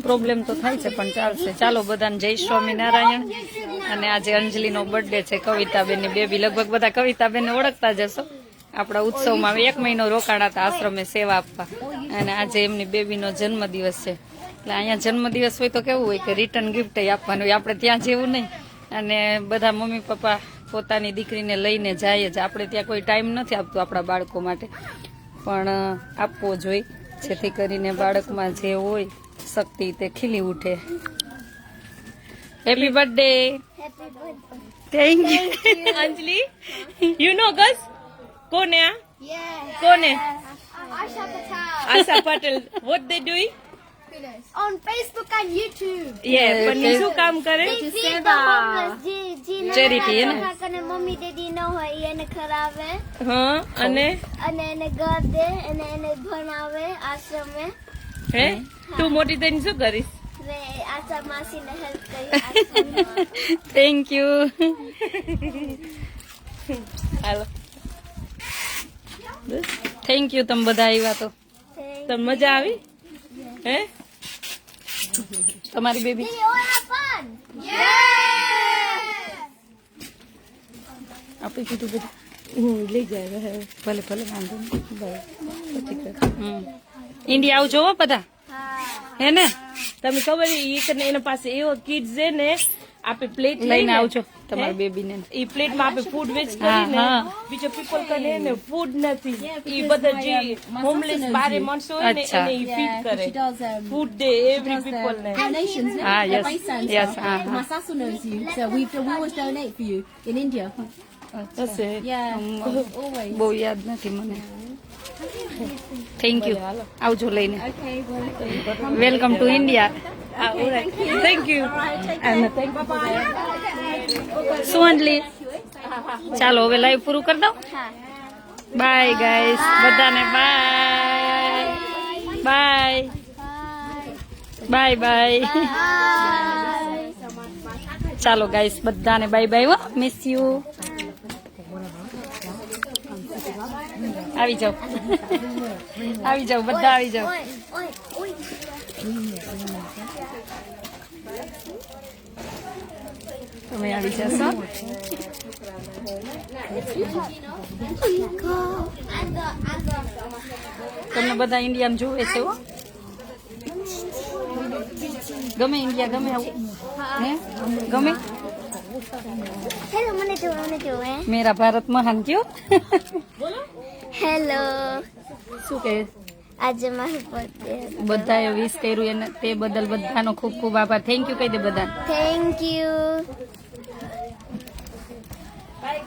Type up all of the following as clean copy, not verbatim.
Problem તો થાય છે પણ ચાલશે. ચાલો બધાને જય સ્વામિનારાયણ. અને આજે અંજલિનો બર્થડે છે, કવિતાબેનની બેબી. લગભગ બધા કવિતાબેનને ઓળખતા જ હશો. આપણા ઉત્સવમાં 1 મહિનો રોકાણા હતા આશ્રમે સેવા આપવા, અને આજે એમની બેબીનો જન્મદિવસ છે. એટલે અહીંયા જન્મદિવસ હોય તો કેવું હોય કે રિટર્ન ગિફ્ટ આપવાનું હોય, આપણે ત્યાં જેવું નહીં. અને બધા મમ્મી પપ્પા પોતાની દીકરીને લઈને જાય જ. આપણે ત્યાં કોઈ ટાઈમ નથી આપતું આપણા બાળકો માટે, પણ આપવો જોઈએ, જેથી કરીને બાળકમાં જે હોય શક્તિ તે ખીલી ઉઠે. Happy birthday. Thank you Anjali, you know girls? कौन है? कौन है? Asha Patel. What they doing? On Facebook and YouTube. Yeah, પણ શું કામ કરે? ચેરિટી હે ને. મમ્મી ડેડી ન હોય એને ખરાવે હા, અને એને ઘર દે અને એને ભણાવે આશ્રમે. હે તું મોટી થઈને શું કરીશ? ને આશા માસીને હેલ્પ કરી. Thank you. Hello, thank you. તમે બધા આવ્યા તો તમને મજા આવી? હે તમારી બેબી આપી કીધું બધું લઈ જાય. ભલે ભલે વાંધો નહીં. ઇન્ડિયા આવજો હો બધા, હે ને? તમે ખબર એના પાસે એવો કિડ્સ છે ને, આપણે પ્લેટ લઈને આવજો તમારી બેબીને. એ પ્લેટમાં આપણે ફૂડ વેસ્ટ હા, કરીને હા. બીજો પીપલ કરે ને ફૂડ નથી, એ બધા જે હોમલેસ બારે માણસો હોય ને અચ્છા. એને ફીડ કરે. ફૂડ દે એવરી પીપલ ને. donations. Ah, They're yes. based on Yes, stuff. uh-huh. My Sasu knows you, so we always donate for you in India. હશે. Yeah, always. બહુ યાદ નથી મને. Thank you. આવજો લઈને. Okay, well, welcome to India. Thank you. શું અંજલિ? ચાલો હવે લાઈવ પૂરું કરી દઉં. બાય ગાઈસ, બધાને બાય બાય બાય બાય. ચાલો ગાઈસ, બધાને બાય બાય. હો, મિસ યુ. આવી જાઓ, આવી જાઓ, બધા આવી જાઓ. તમે આવી જશો. તમને બધા ઇન્ડિયામાં જોવે છે હો. ગમે ઇન્ડિયા, ગમે આવું હે? ગમે. હેલો, મને જો મેરા ભારત મહાન કયો. હેલો. શું કહે? આજે મારું બર્થડે. બધાએ વિશ કર્યું એને, તે બદલ બધાનો ખૂબ ખૂબ આભાર. થેન્ક યુ કહી દે બધા. Thank you.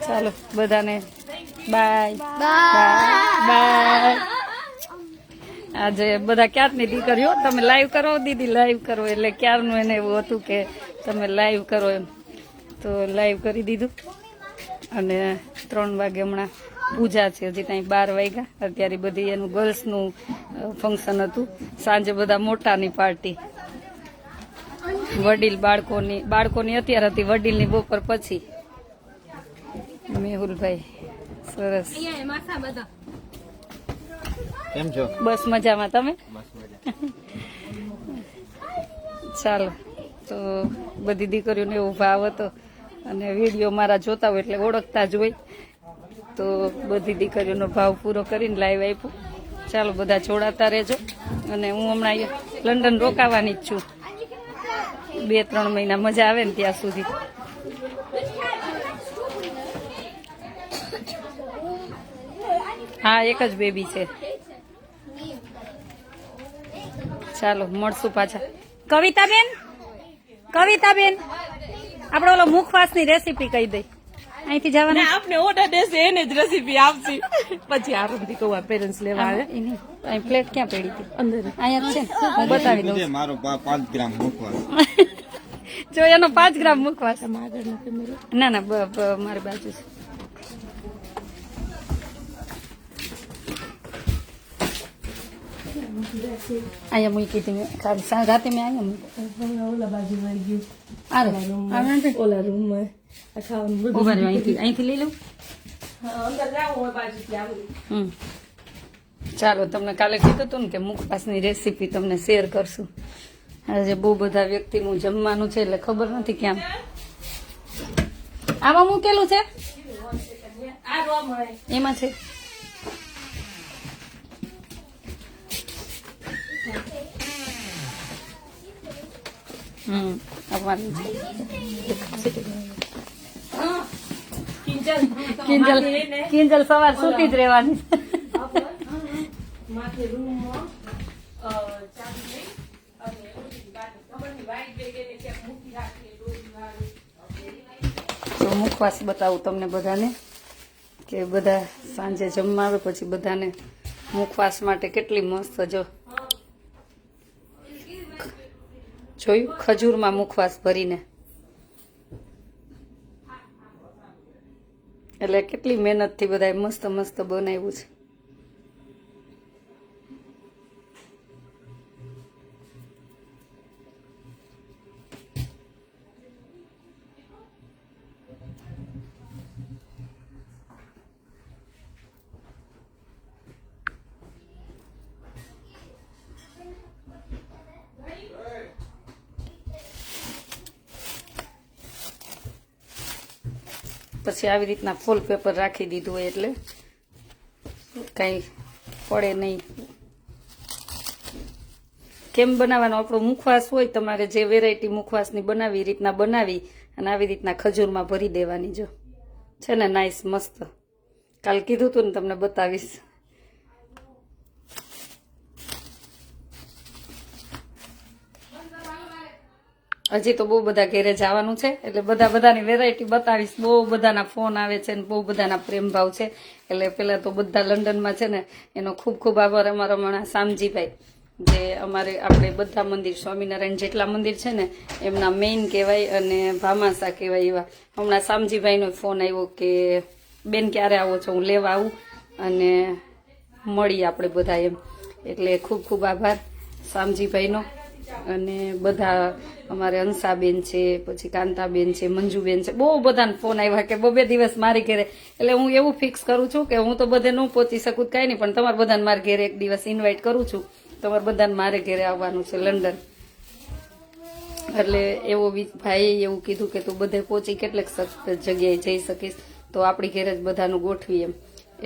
ચાલો બધાને બાય બાય. બાય. આજે બધા ક્યારની દીકરીઓ તમે લાઈવ કરો, દીદી લાઈવ કરો, એટલે ક્યારનું એને એવું હતું કે તમે લાઈવ કરો એમ, તો લાઈવ કરી દીધું. અને 3 વાગે હમણાં પૂજા છે, હજી ત્યાં 12 વાગ્યા. અત્યારે બધી એનું ગર્લ્સનું ફંક્શન હતું. સાંજે બધા મોટાની પાર્ટી, વડીલ બાળકોની અત્યારે હતી, વડીલની બપોર પછી. મેહુલભાઈ સરસ. કેમ છો? બસ મજામાં. તમે? ચાલો, તો બધી દીકરીઓને એવો ભાવ હતો, અને વિડીયો મારા જોતા હોય એટલે ઓળખતા જ હોય, તો બધી દીકરીઓનો ભાવ પૂરો કરીને લાઈવ આપ્યું. ચાલો બધા જોડાતા રહેજો. અને હું હમણાં લંડન રોકાવાની જ છું 2-3 મહિના, મજા આવે ને ત્યાં સુધી. હા, એક જ બેબી છે. ચાલો મળશું પાછા. કવિતાબેન, કવિતાબેન, આપણે ઓલો મુખવાસની રેસીપી કહી દઈ. અહીંથી જવાના આપને ઓર્ડર દેશે એને જ રેસીપી આપશે. પછી આરામથી કહું પેરેન્ટ્સ લેવા આવે. અહીં પ્લેટ ક્યાં પડી હતી? અંદર અહીંયા છે, હું બતાવી દઉં. મારો 5 ગ્રામ મૂકવા. જો એનો 5 ગ્રામ મુખવાસ. ના ના, મારી બાજુ છે. અહીંયા મૂકી હતી મેં રાતે. મેં અહીંયા ઓલા બાજુ આવી ગયું. ઓલા રૂમમાં ઉભા રહ્યો. અહીંથી લઈ લઉં. અંદર જાવ બાજુથી આવું. ચાલો, તમને કાલે કીધું હતું ને કે મુખવાસની રેસીપી તમને શેર કરશું. આજે બહુ બધા વ્યક્તિનું જમવાનું છે એટલે ખબર નથી ક્યાં. આમાં મૂકેલું છે એમાં છે. આવવાનું છે. કિંજલ સવાર સુતી જ રહેવાની. તો મુખવાસ બતાવું તમને બધાને કે બધા સાંજે જમવા આવે પછી બધાને મુખવાસ માટે કેટલી મસ્ત જો જોયું ખજૂરમાં મુખવાસ ભરીને એટલે કેટલી મહેનતથી બધાએ મસ્ત મસ્ત બનાવ્યું છે. પછી આવી રીતના ફૂલ પેપર રાખી દીધું હોય એટલે કઈ પડે નહીં. કેમ બનાવવાનો આપણો મુખવાસ હોય તમારે જે વેરાયટી મુખવાસની બનાવી એ રીતના બનાવી અને આવી રીતના ખજૂરમાં ભરી દેવાની. જો છે ને નાઈસ મસ્ત. કાલ કીધું તું ને તમને બતાવીશ. હજી તો બહુ બધા ઘેરે જવાનું છે એટલે બધાની વેરાયટી બતાવીશ. બહુ બધાના ફોન આવે છે ને બહુ બધાના પ્રેમ ભાવ છે એટલે પેલા તો બધા લંડનમાં છે ને એનો ખૂબ ખૂબ આભાર અમારા હમણાં શામજીભાઈ, જે અમારે આપણે બધા મંદિર સ્વામિનારાયણ જેટલા મંદિર છે ને એમના મેઇન કહેવાય અને ભામાસા કહેવાય એવા. હમણાં શામજીભાઈનો ફોન આવ્યો કે બેન ક્યારે આવો છો, હું લેવા આવું અને મળી આપણે બધા એમ. એટલે ખૂબ ખૂબ આભાર શામજીભાઈનો. અને બધા અમારે અંશાબેન છે, પછી કાંતાબેન છે, મંજુબેન છે, બહુ બધાને ફોન આવ્યા કે બે દિવસ મારી ઘરે. એટલે હું એવું ફિક્સ કરું છું કે હું તો બધે ન પહોંચી શકું કાંઈ નહીં, પણ તમારે બધાને મારા ઘરે એક દિવસ ઇન્વાઇટ કરું છું. તમારે બધાને મારે ઘરે આવવાનું છે લંડન. એટલે એવો ભાઈએ એવું કીધું કે તું બધે પહોંચી કેટલેક જગ્યાએ જઈ શકીશ તો આપણી ઘરે જ બધાનું ગોઠવી એમ.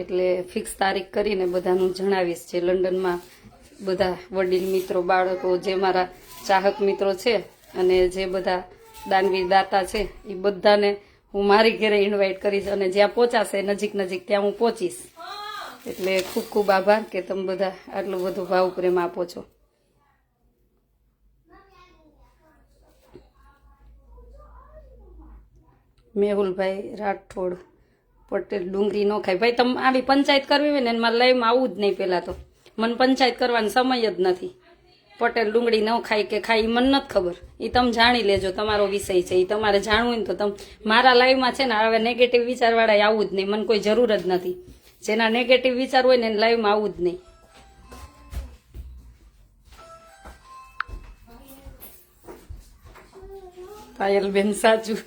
એટલે ફિક્સ તારીખ કરીને બધાનું જણાવીશ. જે લંડનમાં બધા વડીલ મિત્રો, બાળકો, જે મારા ચાહક મિત્રો છે અને જે બધા દાનવીર દાતા છે એ બધાને હું મારી ઘરે ઇન્વાઇટ કરીશ અને જ્યાં પહોંચાશે નજીક ત્યાં હું પહોંચીશ. એટલે ખૂબ ખૂબ આભાર કે તમે બધા આટલું બધું ભાવ પ્રેમ આપો છો. મેહુલભાઈ રાઠોડ પટેલ ડુંગળી ન ખાય. ભાઈ તમે આવી પંચાયત કરવી હોય ને મારે લાઈવમાં આવવું જ નહીં. પહેલાં તો મને પંચાયત કરવાનો સમય જ નથી. પટેલ ડુંગળી ન ખાય કે ખાય એ મને નથી ખબર. એ તમે જાણી લેજો, તમારો વિષય છે. એ તમારે જાણવું ને તો તમે મારા લાઈવમાં છે ને હવે નેગેટિવ વિચારવાળા આવવું જ નહીં. મને કોઈ જરૂર જ નથી. જેના નેગેટિવ વિચાર હોય ને એને લાઈવમાં આવવું જ નહીં. પાયલબેન સાચું.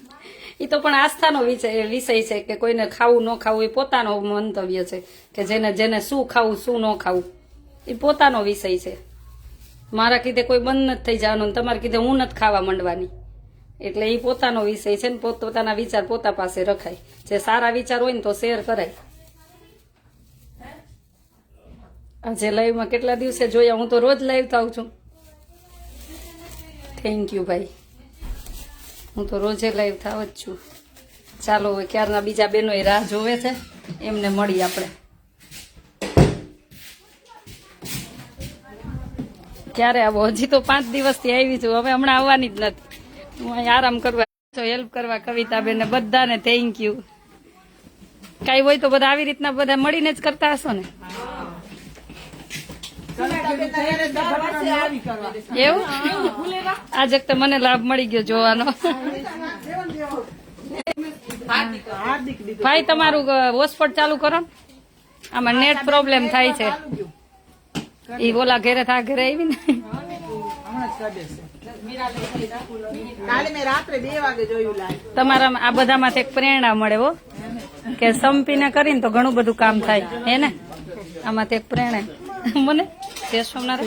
એ તો પણ આસ્થાનો વિષય છે કે કોઈને ખાવું ન ખાવું એ પોતાનો મંતવ્ય છે કે જેને શું ખાવું શું ન ખાવું એ પોતાનો વિષય છે. મારા કીધે કોઈ બંધ નથી થઈ જવાનું, તમારે કીધે હું નથી ખાવા માંડવાની. એટલે એ પોતાનો વિષય છે ને પોતાના વિચાર પોતા પાસે રખાય. જે સારા વિચાર હોય ને તો શેર કરાય. આજે લાઈવમાં કેટલા દિવસે જોયા, હું તો રોજ લાઈવ થાઉં છું. થેન્ક યુ ભાઈ, હું તો રોજે લાઈવ થાવ જ છું. ચાલો હવે ક્યારના બીજા બહેનો એ રાહ જોવે છે, એમને મળી આપણે. ક્યારે આવો? હજી તો 5 દિવસથી આવી છું, હવે હમણાં આવવાની જ નથી. હું અહીં આરામ કરવા, હેલ્પ કરવા કવિતાબેન ને બધાને થેન્ક યુ. કાંઈ હોય તો બધા આવી રીતના બધા મળીને જ કરતા હશો ને? એવું આજે તો મને લાભ મળી ગયો જોવાનો. ભાઈ તમારું હોટસ્પોટ ચાલુ કરો. આમાં નેટ પ્રોબ્લેમ થાય છે. ઈ ઓલા ઘરે થા ઘરે આવી ને તમારા આ બધામાંથી એક પ્રેરણા મળે હો કે સંપીને કરીને તો ઘણું બધું કામ થાય હે ને. આમાંથી એક પ્રેરણા મને જય સોમનાથ.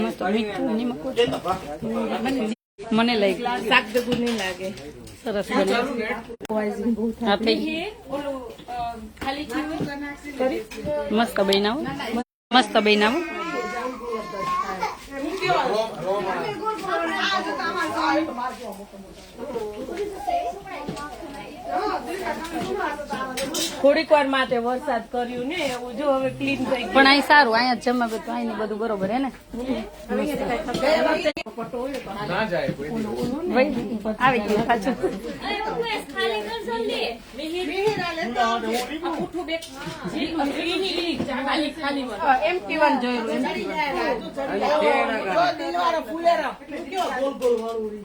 મસ્ત મીઠું નિમક ઓછું. મને લાગી શાક ભેગું નહીં લાગે. સરસ બને. હા, થઈ ગયું. ખાલી મસ્ત બનાવો, મસ્ત બનાવો. થોડીક વાર માટે વરસાદ કર્યું ને એવું જો હવે ક્લીન થઈ પણ અહીં સારું, અહીંયા જમવા બધું અહીં બધું બરોબર હે ને. વહી આવી ગયું પાછું.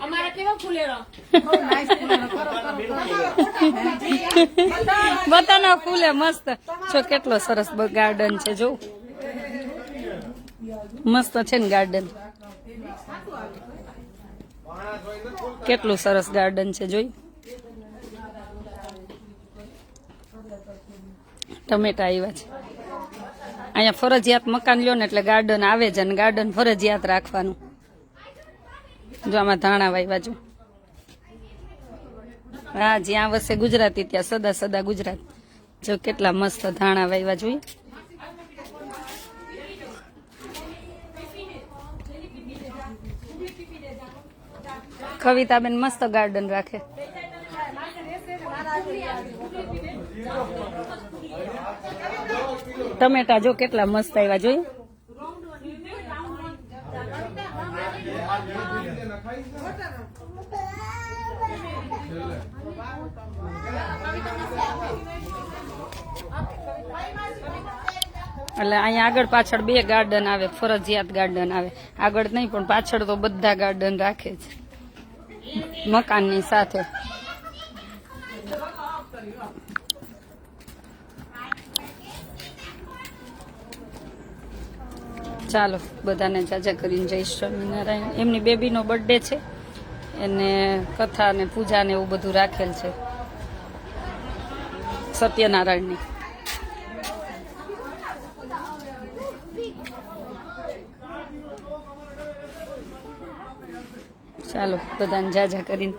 અમારા કેવા ફૂલેરા બધાના ફૂલે મસ્ત. જો કેટલો સરસ ગાર્ડન છે, જો મસ્ત છે ને ગાર્ડન. કેટલું સરસ ગાર્ડન છે, જોઈ. ટમેટા આવ્યા છે. અહીંયા ફરજિયાત મકાન લ્યો ને એટલે ગાર્ડન આવે છે, અને ગાર્ડન ફરજિયાત રાખવાનું. જો આમાં ધાણા વાવ્યા જો. હા, જ્યાં વસે ગુજરાતી ત્યાં સદા સદા ગુજરાત. જો કેટલા મસ્ત ધાણા વાવ્યા જોઈએ. કવિતાબેન મસ્ત ગાર્ડન રાખે. ટમેટા જો કેટલા મસ્ત આવ્યા જોઈએ. એટલે અહીંયા આગળ પાછળ બે ગાર્ડન આવે, ફરજિયાત ગાર્ડન આવે. આગળ નહીં પણ પાછળ તો બધા ગાર્ડન રાખે છે મકાનની સાથે. ચાલો બધાને જાજા કરીને જય સ્વામિનારાયણ. એમની બેબીનો બર્થડે છે, એને કથા ને પૂજા ને એવું બધું રાખેલ છે સત્યનારાયણની. ચાલો બધાને જાજા કરીને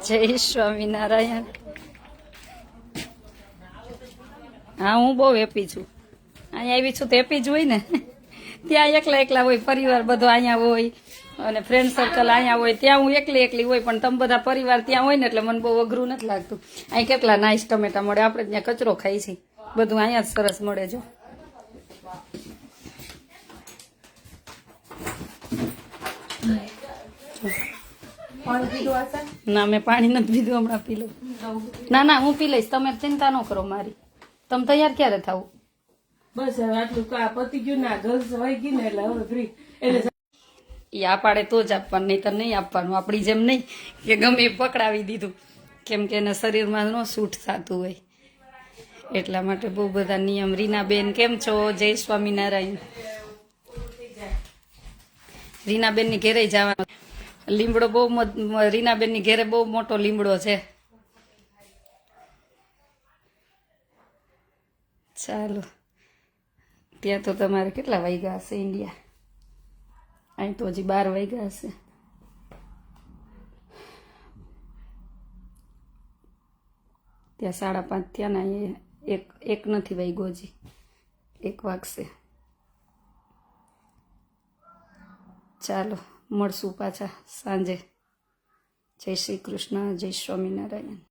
જય સ્વામિનારાયણ. હા, હું બહુ હેપી છું. અહીંયા આવી છું તો હેપી જ હોય ને. ત્યાં એકલા એકલા હોય, પરિવાર બધો અહીંયા હોય, અને ફ્રેન્ડ સર્કલ અહીંયા હોય. ત્યાં હું એકલી એકલી હોય, પણ તમે બધા પરિવાર ત્યાં હોય ને એટલે મને બહુ અઘરું નથી લાગતું. અહીં કેટલા નાઈસ ટમેટા મળે. આપણે ત્યાં કચરો ખાઈ છીએ, બધું અહીંયા જ સરસ મળે. જો ના, મેં પાણી નથી પીધું, હમણાં પી લઉં. ના ના, હું પી લઈશ, તમે ચિંતા ન કરો મારી. તમે તૈયાર ક્યારે થવું? બસ હવે આટલું પતી ગયું ને, ગર્લ્સ વહી ગઈ ને એટલે હવે ફ્રી. એટલે એ આ પાડે તો જ આપવાનું, નહીં તો નહીં આપવાનું. આપણી જેમ નહીં કે ગમે એ પકડાવી દીધું, કેમ કે એના શરીરમાં ન સૂટ થતું હોય એટલા માટે બહુ બધા નિયમ. રીનાબેન કેમ છો? જય સ્વામિનારાયણ. રીનાબેનની ઘેરે જવાનું. લીમડો બહુ, રીનાબેનની ઘેરે બહુ મોટો લીમડો છે. ચાલો, ત્યાં તો તમારે કેટલા વાગ્યા હશે ઇન્ડિયા? અહીં તો હજી 12 વાગ્યા હશે. ત્યાં 5:30 થયા ને, અહીંયા એક નથી વાગ્યો હજી, 1 વાગશે. ચાલો મળશું પાછા સાંજે. જય શ્રી કૃષ્ણ, જય સ્વામિનારાયણ.